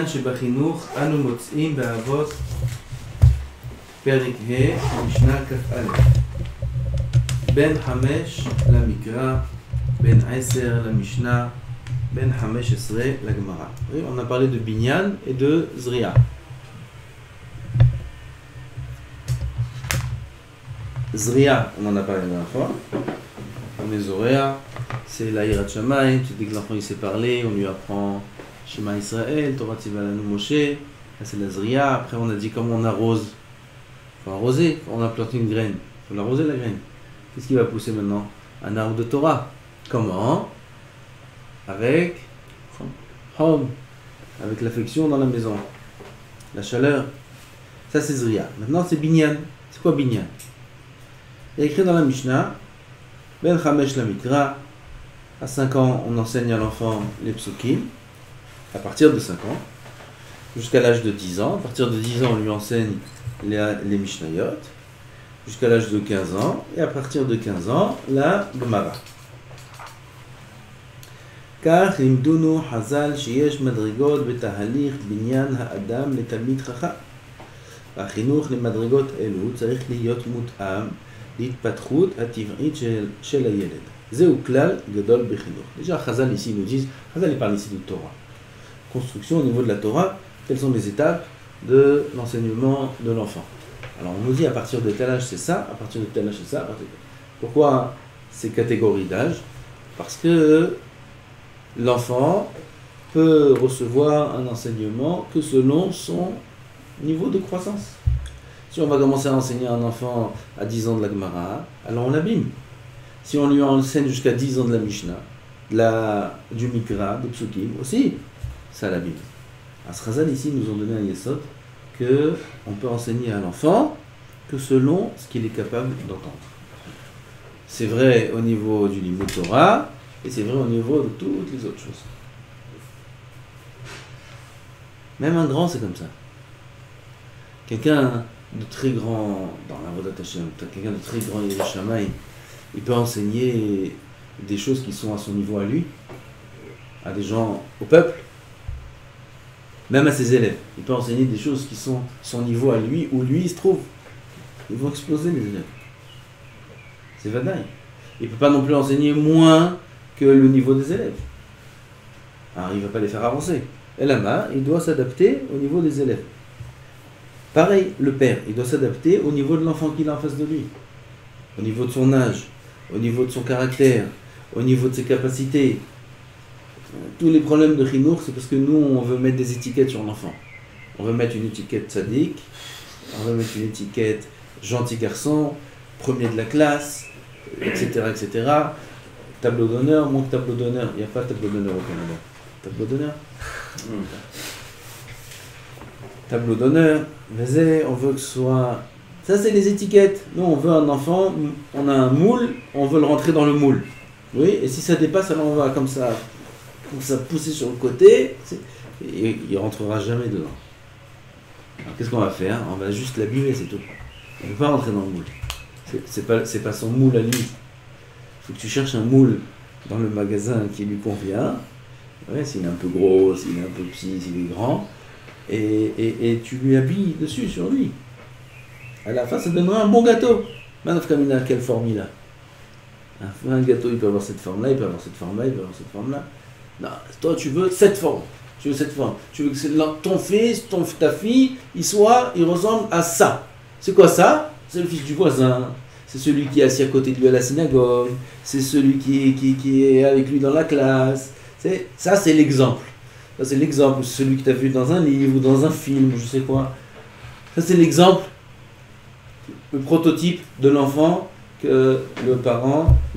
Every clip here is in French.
שבחינוך אנו מוצאים באבות פרק ה' משנה כ"א בין 5 למקרא, בין 10 למשנה, בין 15 לגמרא. On a parlé de Binyan et de Zria. Zria, on en a parlé la dernière fois. On est Zoréa, c'est la Hirat Shamayim, tu dis que l'enfant il sait parler, on lui apprend Shema Israël, Torah Tzivalanu Moshe, là c'est la Zria. Après on a dit comment on arrose. Il faut arroser, on a planté une graine, il faut l'arroser la graine. Qu'est-ce qui va pousser maintenant? Un arbre de Torah. Comment? Avec Hom, avec l'affection dans la maison, la chaleur. Ça c'est Zria. Maintenant c'est Binyan. C'est quoi Binyan? Il y a écrit dans la Mishnah, Ben Chamesh la Mikra, à 5 ans on enseigne à l'enfant les psukim, à partir de 5 ans, jusqu'à l'âge de 10 ans. À partir de 10 ans on lui enseigne les Mishnayot, jusqu'à l'âge de 15 ans, et à partir de 15 ans, la Gemara. Car limdunu hazal sheyesh madrigot betahalich binyan haadam letalmid chacham. והחינוך למדרגות אלו צריך להיות מותאם להתפתחות הטבעית של הילד. זהו כלל גדול בחינוך. Déjà, Chazal ici nous disent, Chazal parle ici de Torah. Construction au niveau de la Torah, quelles sont les étapes de l'enseignement de l'enfant. Alors on nous dit à partir de tel âge c'est ça, à partir de tel âge c'est ça. Pourquoi ces catégories d'âge? Parce que l'enfant peut recevoir un enseignement que selon son niveau de croissance. Si on va commencer à enseigner à un enfant à 10 ans de la Gemara, alors on l'abîme. Si on lui enseigne jusqu'à 10 ans de la Mishnah, du Mikra, des Psukim, aussi, ça l'abîme. As-Chazal ici nous ont donné un yesod que on peut enseigner à l'enfant que selon ce qu'il est capable d'entendre. C'est vrai au niveau du Limud Torah et c'est vrai au niveau de toutes les autres choses. Même un grand, c'est comme ça. Quelqu'un de très grand dans la Vodat Hashem, quelqu'un de très grand Yirat Shamayim, il peut enseigner des choses qui sont à son niveau à lui, à des gens, au peuple, même à ses élèves. Il peut enseigner des choses qui sont son niveau à lui, où lui il se trouve. Ils vont exploser les élèves. C'est vadaï. Il ne peut pas non plus enseigner moins que le niveau des élèves. Alors il ne va pas les faire avancer. Et là-bas, il doit s'adapter au niveau des élèves. Pareil, le père, il doit s'adapter au niveau de l'enfant qu'il a en face de lui. Au niveau de son âge, au niveau de son caractère, au niveau de ses capacités. Tous les problèmes de Chinour, c'est parce que nous, on veut mettre des étiquettes sur l'enfant. On veut mettre une étiquette sadique, on veut mettre une étiquette gentil garçon, premier de la classe, etc., etc. Tableau d'honneur, mon tableau d'honneur. Il n'y a pas de tableau d'honneur au Canada. Tableau d'honneur Tableau d'honneur, on veut que ce soit... Ça, c'est les étiquettes. Nous, on veut un enfant, on a un moule, on veut le rentrer dans le moule. Oui, et si ça dépasse, alors on va comme ça pousser sur le côté, et il ne rentrera jamais dedans. Alors, qu'est-ce qu'on va faire? On va juste l'abîmer, c'est tout. On ne peut pas rentrer dans le moule. C'est pas son moule à lui. Il faut que tu cherches un moule dans le magasin qui lui convient. Ouais, s'il est un peu gros, s'il est un peu petit, s'il est grand. Et tu lui habilles dessus, sur lui. À la fin, ça donnera un bon gâteau. Maintenant, Kamina, quelle forme il a? Un gâteau, il peut avoir cette forme-là, il peut avoir cette forme-là, il peut avoir cette forme-là. Non, toi, tu veux cette forme. Tu veux cette forme. Tu veux que ton fils, ta fille, il ressemble à ça. C'est quoi ça? C'est le fils du voisin. C'est celui qui est assis à côté de lui à la synagogue. C'est celui qui est avec lui dans la classe. Ça, c'est l'exemple. Ça, c'est l'exemple, celui que tu as vu dans un livre ou dans un film, je sais quoi. Ça, c'est l'exemple, le prototype de l'enfant que les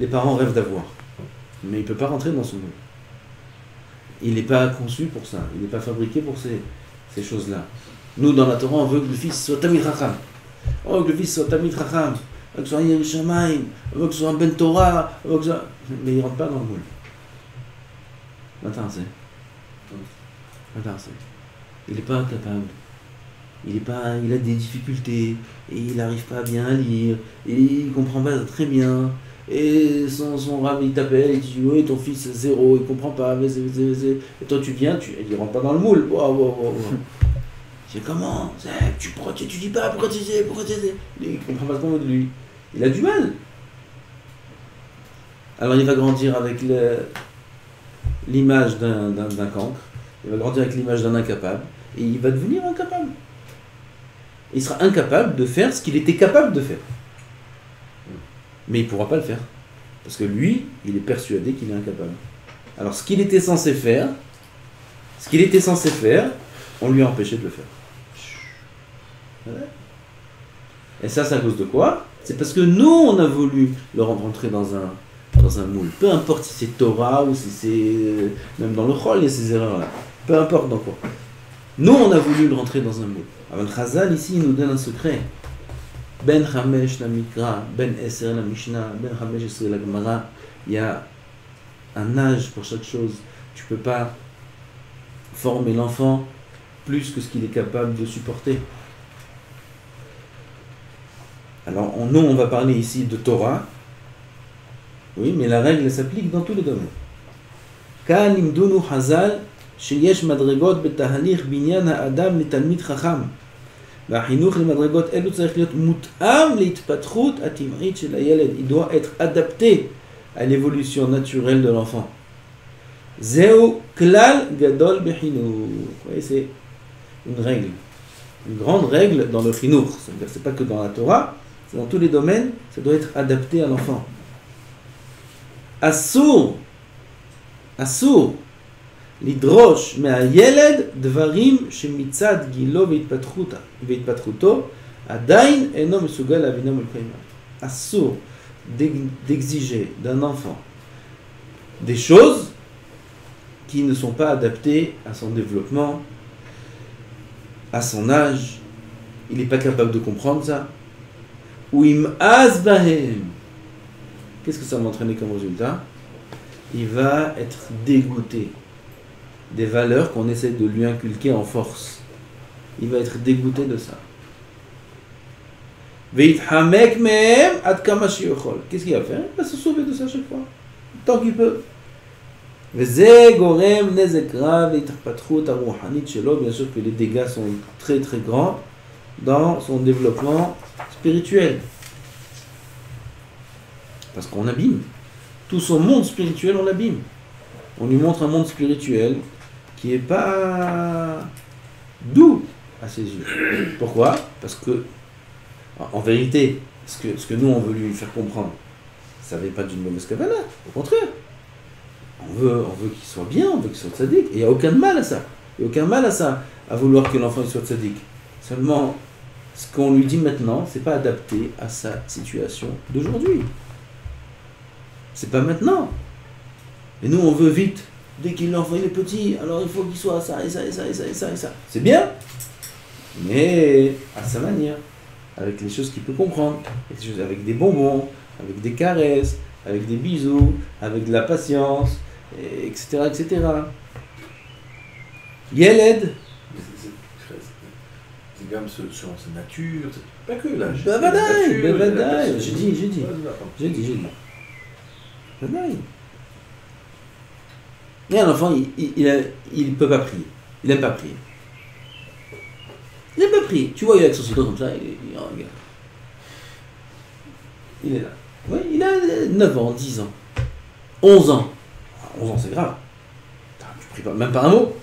parents rêvent d'avoir. Mais il ne peut pas rentrer dans son monde. Il n'est pas conçu pour ça. Il n'est pas fabriqué pour ces choses-là. Nous, dans la Torah, on veut que le fils soit Tamid Chacham. On veut que le fils soit Tamid Chacham. On veut que ce soit un Yirat Shamayim. On veut que ce soit un Ben Torah. Mais il ne rentre pas dans le moule. Attends, il n'est pas incapable. Il a des difficultés et il n'arrive pas bien à lire et il ne comprend pas très bien. et son rab il t'appelle et tu dis oui ton fils 0, il comprend pas, et toi tu viens, il rentre pas dans le moule. Wow. C'est comment tu dis pas pourquoi tu sais, il comprend pas ce qu'on veut de lui. Il a du mal. Alors il va grandir avec l'image d'un cancre, il va grandir avec l'image d'un incapable, et il va devenir incapable. Il sera incapable de faire ce qu'il était capable de faire. Mais il ne pourra pas le faire. Parce que lui, il est persuadé qu'il est incapable. Alors ce qu'il était censé faire, on lui a empêché de le faire. Voilà. Et ça, c'est à cause de quoi? C'est parce que nous, on a voulu le rentrer dans un moule. Peu importe si c'est Torah ou si c'est... même dans le Chol, il y a ces erreurs-là. Peu importe dans quoi. Nous, on a voulu le rentrer dans un moule. Alors, Chazal, ici, il nous donne un secret. Ben Chamesh la Mikra, Ben Eser la Mishnah, Ben Chamesh Esrei la Gemara. Il y a un âge pour chaque chose. Tu ne peux pas former l'enfant plus que ce qu'il est capable de supporter. Alors, nous, on va parler ici de Torah. Oui, mais la règle s'applique dans tous les domaines. Kan imdunu Hazal, sheyesh madregot betahalich binyan ha'adam letalmid chacham. והחינוך למדרגות אלו צריך להיות מותאם להתפתחות הטבעית של הילד. Il doit être adapté à l'évolution naturelle de l'enfant. זהו כלל גדול בחינוך. C'est une règle, une grande règle dans le חינוך. C'est-à-dire c'est pas que dans la Torah, c'est dans tous les domaines, ça doit être adapté à l'enfant. אסור לדרוש מהילד דברים שמצד גילו והתפתחותו עדיין אינו מסוגל להבינם ולקיימם. אסור d'exiger d'un enfant des choses qui ne sont pas adaptées à son développement, à son âge. Il n'est pas capable de comprendre ça. Ou im'az bahem. Qu'est-ce que ça va entraîner comme résultat? Il va être dégoûté des valeurs qu'on essaie de lui inculquer en force. Il va être dégoûté de ça. Qu'est-ce qu'il va faire? Il va se sauver de ça chaque fois, tant qu'il peut. Bien sûr que les dégâts sont très très grands dans son développement spirituel. Parce qu'on abîme. Tout son monde spirituel, on l'abîme. On lui montre un monde spirituel qui n'est pas doux à ses yeux. Pourquoi? Parce que, en vérité, ce que nous on veut lui faire comprendre, ça n'avait pas d'une mauvaise kavanah. Au contraire. On veut qu'il soit bien, on veut qu'il soit tzaddik. Et il n'y a aucun mal à ça. Il n'y a aucun mal à ça, à vouloir que l'enfant soit tzaddik. Seulement, ce qu'on lui dit maintenant, c'est pas adapté à sa situation d'aujourd'hui. C'est pas maintenant. Et nous, on veut vite. Dès qu'il l'enfant est petit, alors il faut qu'il soit ça, et ça, et ça, et ça, et ça, et ça. C'est bien, mais à sa manière. Avec les choses qu'il peut comprendre. Avec des bonbons, avec des caresses, avec des bisous, avec de la patience, etc., etc. Yeled. C'est quand même sur sa nature, pas que là. Bevadaï, j'ai dit. Bevadaï. Et un enfant, il peut pas prier. Il n'aime pas prier. Il n'aime pas prier. Tu vois, il est avec son ciseau comme ça, il regarde. Il est là. Oui, il a 9 ans, 10 ans, 11 ans. 11 ans, c'est grave. Tu pries pas, même pas un mot.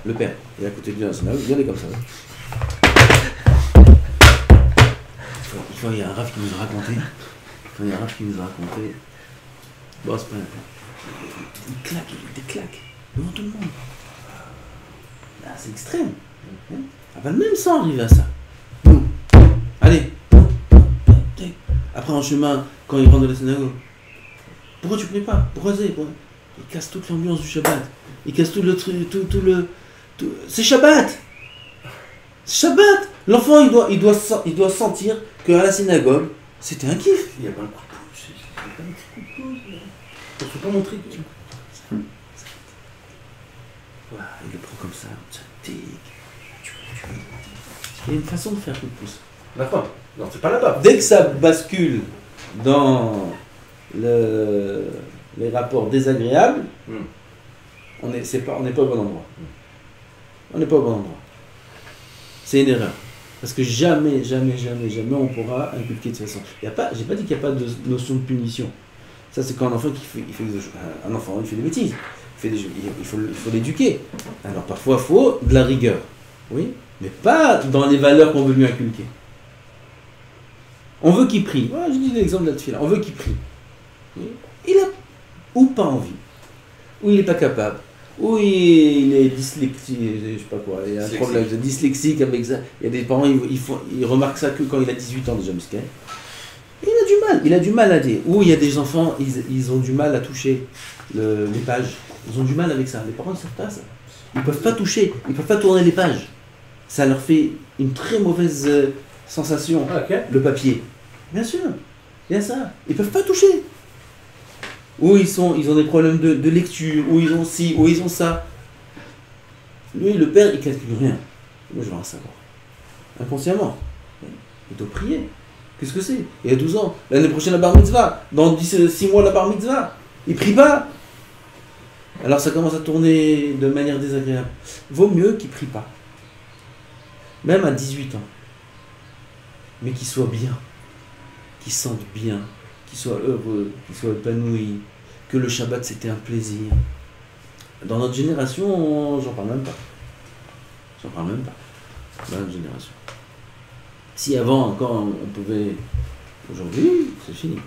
Le père, il est à côté de lui dans la synagogue, il est comme ça. Une fois, il y a un raf qui nous a raconté. Bon, c'est pas il claque, des claques devant tout le monde. Là, c'est extrême. On va même sans arriver à ça. Nous, allez. Après, en chemin, quand il rentre dans la synagogue, pourquoi tu pries pas? Pourquoi c'est? Il casse toute l'ambiance du Shabbat. Il casse tout le truc, c'est Shabbat. C'est Shabbat. L'enfant, il doit sentir qu'à la synagogue, c'était un kiff. Il n'y a pas un coup de pouce. Il n'y a pas un coup de pouce. Il ne faut pas montrer que tu... Voilà, il le prend comme ça, il y a une façon de faire coup de pouce. La fin. Non, c'est pas là-bas. Dès que ça bascule dans les rapports désagréables, on n'est pas au bon endroit. On n'est pas au bon endroit. C'est une erreur. Parce que jamais on pourra inculquer de toute façon. J'ai pas dit qu'il n'y a pas de notion de punition. Ça, c'est quand un enfant il fait des bêtises. Il faut l'éduquer. Alors parfois, il faut de la rigueur. Oui, mais pas dans les valeurs qu'on veut lui inculquer. On veut qu'il prie. Voilà, je dis l'exemple de la tefila. On veut qu'il prie. Oui. Il a ou pas envie, ou il n'est pas capable, ou il est dyslexique, je sais pas quoi, il y a un problème de dyslexique avec ça. Il y a des parents, ils remarquent ça que quand il a 18 ans déjà, musquin. Il a du mal à dire. Ou il y a des enfants, ils ont du mal à toucher les pages. Ils ont du mal avec ça. Les parents ne savent pas ça. Ils ne peuvent pas toucher, ils ne peuvent pas tourner les pages. Ça leur fait une très mauvaise sensation, le papier. Bien sûr, il y a ça. Ils ne peuvent pas toucher. Ou ils ont des problèmes de lecture, ou ils ont ci, ou ils ont ça. Lui, le père, il ne calcule rien. Moi, je vais en savoir. Inconsciemment. Il doit prier. Qu'est-ce que c'est? Il a 12 ans. L'année prochaine, la bar mitzvah. Dans 6 mois, la bar mitzvah. Il prie pas. Alors ça commence à tourner de manière désagréable. Vaut mieux qu'il prie pas. Même à 18 ans. Mais qu'il soit bien. Qu'il sente bien. Qu'il soit heureux. Qu'il soit épanoui. Que le Shabbat, c'était un plaisir. Dans notre génération, j'en parle même pas. Dans notre génération. Si avant encore on pouvait... Aujourd'hui, c'est fini.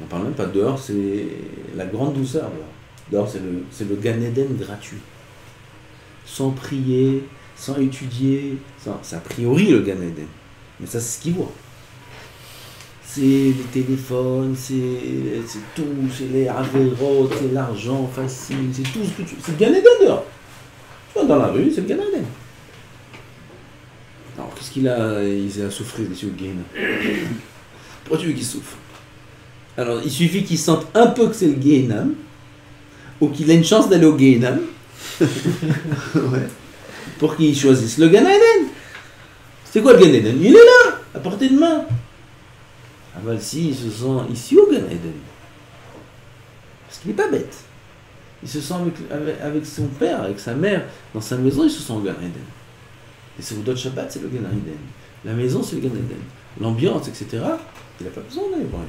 On parle même pas de dehors, c'est la grande douceur. Dehors, c'est le Gan Eden gratuit. Sans prier, sans étudier. C'est a priori le Gan Eden. Mais ça, c'est ce qu'ils voient. C'est les téléphones, c'est tout, c'est les avérotes, c'est l'argent facile, c'est tout ce que tu... C'est le Gan Eden dehors. Tu vois, dans la rue, c'est le Gan Eden. Alors, qu'est-ce qu'il a? Il a souffert des yeux Gain. Pourquoi tu veux qu'il souffre? Alors, il suffit qu'il sente un peu que c'est le Gainam, ou qu'il ait une chance d'aller au Gainam, ouais, pour qu'il choisisse le Gan Eden. C'est quoi le Gan Eden? Il est là, à portée de main. Ah ben si, il se sent ici au Gan Eden. Parce qu'il n'est pas bête. Il se sent avec son père, avec sa mère, dans sa maison, il se sent au Gan Eden. Et c'est au Shabbat, c'est le Gan Eden. La maison, c'est le Gan Eden. L'ambiance, etc., il n'a pas besoin d'aller voir.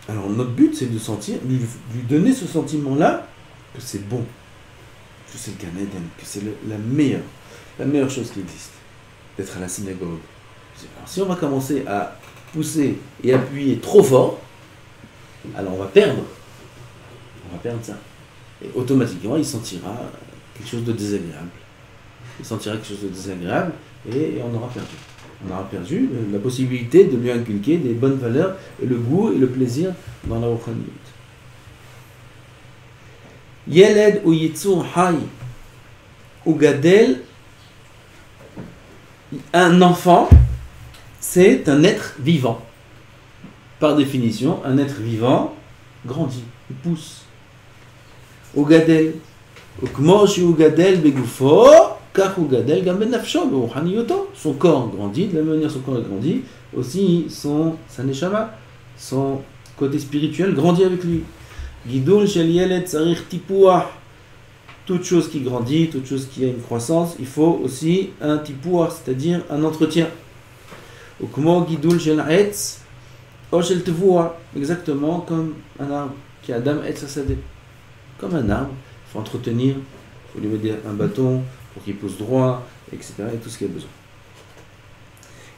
Alors notre but, c'est de sentir, lui donner ce sentiment-là, que c'est bon, que c'est le Gan Eden, que c'est la meilleure chose qui existe, d'être à la synagogue. Alors, si on va commencer à pousser et appuyer trop fort, alors on va perdre ça. Et automatiquement, il sentira quelque chose de désagréable. Et on aura perdu. On aura perdu la possibilité de lui inculquer des bonnes valeurs, et le goût et le plaisir dans la Ruchaniyut. Yeled ou Yitzur Hay ou Gadel, un enfant, c'est un être vivant. Par définition, un être vivant grandit, il pousse. Ou Gadel, ou Kmosh ou Gadel Begufo, son corps grandit, de la même manière son corps grandit, aussi sa neshama, son côté spirituel grandit avec lui. Gidul shel yeled tzarich tipuah. Toute chose qui grandit, toute chose qui a une croissance, il faut aussi un tipuah, c'est-à-dire un entretien. Ukmo gidul shel etz o shel tevuah, exactement comme un arbre qui a Adam etz hasadeh. Comme un arbre, il faut entretenir, il faut lui mettre un bâton pour qu'il pousse droit, etc. et tout ce qu'il a besoin.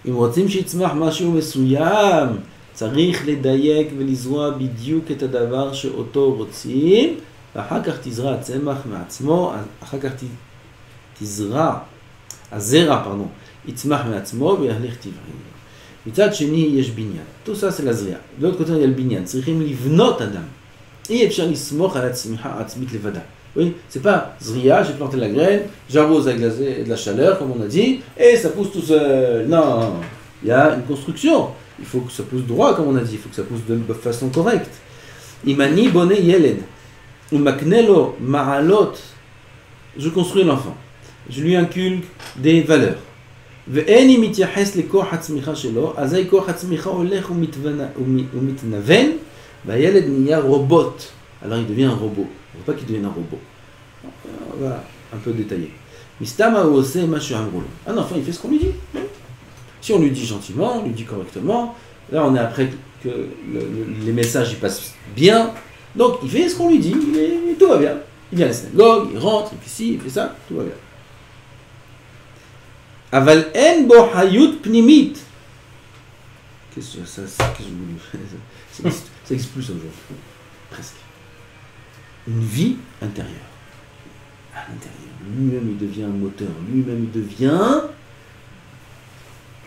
אם רוצים שיצמח משהו מסוים, צריך לדייק ולזרוע בדיוק את הדבר שאותו רוצים, ואחר כך תזרע הצמח מעצמו, אחר כך הזרע, יצמח מעצמו ויהלך טבעי. מצד שני יש בניין. tout ça c'est la זריעה. de l'autre côté il y a le בניין. צריכים לבנות אדם. אי אפשר לסמוך על הצמיחה העצמית לבדה. Oui, c'est pas Zria, j'ai planté la graine, j'arrose avec de la chaleur, comme on a dit, et ça pousse tout seul. Non, il y a une construction. Il faut que ça pousse droit, comme on a dit, il faut que ça pousse de façon correcte. Imani bonne yeled, ou maknelo ma'alot, je construis l'enfant. Je lui inculque des valeurs. ואין אם מתייחס לכוח הצמיחה שלו, אזי כוח הצמיחה הולך ומתנוון, והילד נהיה רובוט. Alors il devient un robot. Il ne faut pas qu'il devienne un robot. On va un peu détailler. Mistama ose mashu amrulo. Un enfant, il fait ce qu'on lui dit. Si on lui dit gentiment, on lui dit correctement, là on est après que les messages ils passent bien, donc il fait ce qu'on lui dit, et tout va bien. Il vient à la synagogue, il rentre, il fait ci, il fait ça, tout va bien. Aval en bo hayut pnimit. Qu'est-ce que ça existe plus aujourd'hui. Presque. Une vie intérieure. À l'intérieur. Lui-même il devient un moteur, lui-même il devient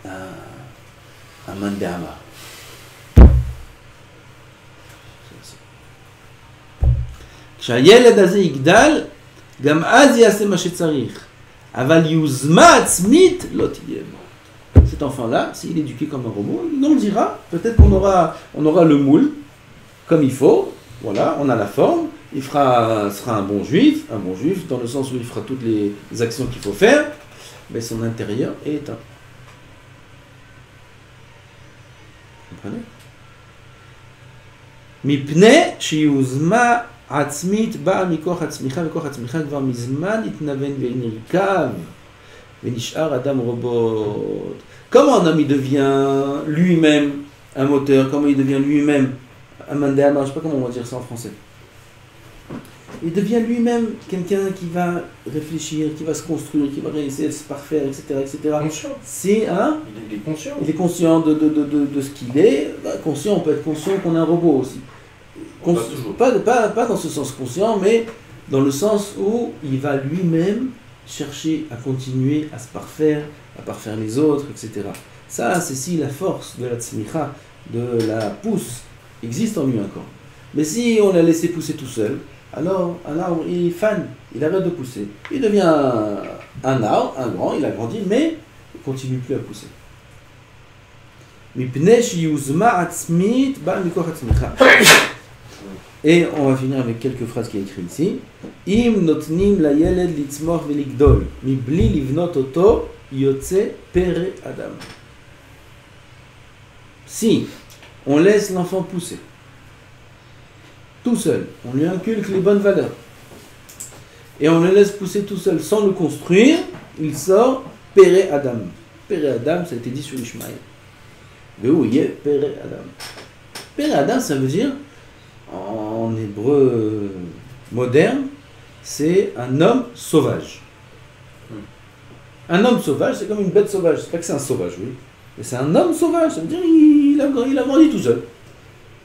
un mandama. כשהילד הזה יגדל, גם אז יעשה מה שצריך. אבל יוזמה עצמית לא תהיה בו. Cet enfant-là, s'il est éduqué comme un robot, il grandira. Peut-être qu'on aura le moule, comme il faut. Voilà, on a la forme. Il sera un bon juif dans le sens où il fera toutes les actions qu'il faut faire, mais son intérieur est éteint. Vous comprenez? מפני שיוזמה עצמית באה מכוח הצמיחה, וכוח הצמיחה כבר מזמן התנוון ונרקב ונשאר אדם רובוט. Comment un homme il devient lui-même un moteur, comment il devient lui-même un mandama, je ne sais pas comment on va dire ça en français. Il devient lui-même quelqu'un qui va réfléchir, qui va se construire, qui va essayer de se parfaire, etc. etc. Conscient. C'est un... Il est conscient. Il est conscient de ce qu'il est. Conscient, on peut être conscient qu'on est un robot aussi. Pas dans ce sens conscient, mais dans le sens où il va lui-même chercher à continuer à se parfaire, à parfaire les autres, etc. Ça, c'est si la force de la tzmicha, de la pousse, existe en lui encore. Mais si on l'a laissé pousser tout seul, alors un arbre, il fane, il arrête de pousser. Il devient un arbre, un grand, il a grandi, mais il ne continue plus à pousser. Et on va finir avec quelques phrases qui est écrites ici. Im notnim la yeled litzmoch veligdol, mibli livnot oto yotze pere adam. Si on laisse l'enfant pousser, tout seul, on lui inculque les bonnes valeurs, et on le laisse pousser tout seul sans le construire, il sort pere adam. Pere adam, ça a été dit sur Ishmaël. Veouye pere adam. Pere adam, ça veut dire, en hébreu moderne, c'est un homme sauvage. Un homme sauvage, c'est comme une bête sauvage. C'est pas que c'est un sauvage, oui. Mais c'est un homme sauvage, ça veut dire il a grandi tout seul.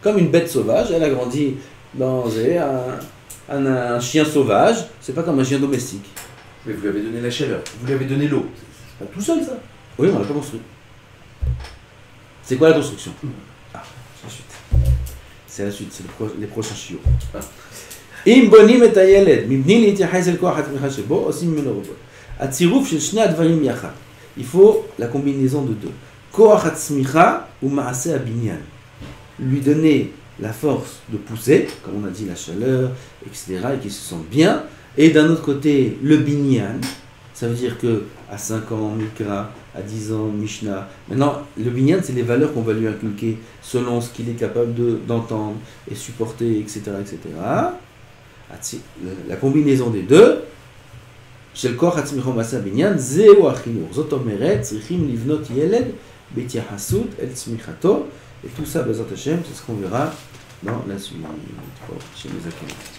Comme une bête sauvage, elle a grandi dans un chien sauvage, c'est pas comme un chien domestique. Mais vous lui avez donné la chaleur, vous lui avez donné l'eau. C'est pas tout seul ça. Oui, on l'a pas construit. C'est quoi la construction? Ah, c'est la suite. C'est la suite, c'est les prochains chiots. אם בונים את הילד מבלי להתייחס אל כוח התמיכה שבו, עושים ממנו רובוט. הצירוף של שני הדברים יחד. Il faut la combinaison de deux. כוח הצמיחה ומעשה הבניין. Lui donner la force de pousser, comme on a dit, la chaleur, etc., et qu'il se sente bien. Et d'un autre côté, le binyan. Ça veut dire que à 5 ans, Mikra, à 10 ans, Mishnah. Maintenant, le binyan, c'est les valeurs qu'on va lui inculquer selon ce qu'il est capable d'entendre et supporter, etc., etc. La combinaison des deux, של כוח עצמך ומעשה הבניין, זהו החינוך. זאת אומרת, צריכים לבנות ילד בהתייחסות אל צמיחתו, et tout ça, בעזרת השם, c'est ce qu'on verra dans la suite. Chez les Akhénaïs.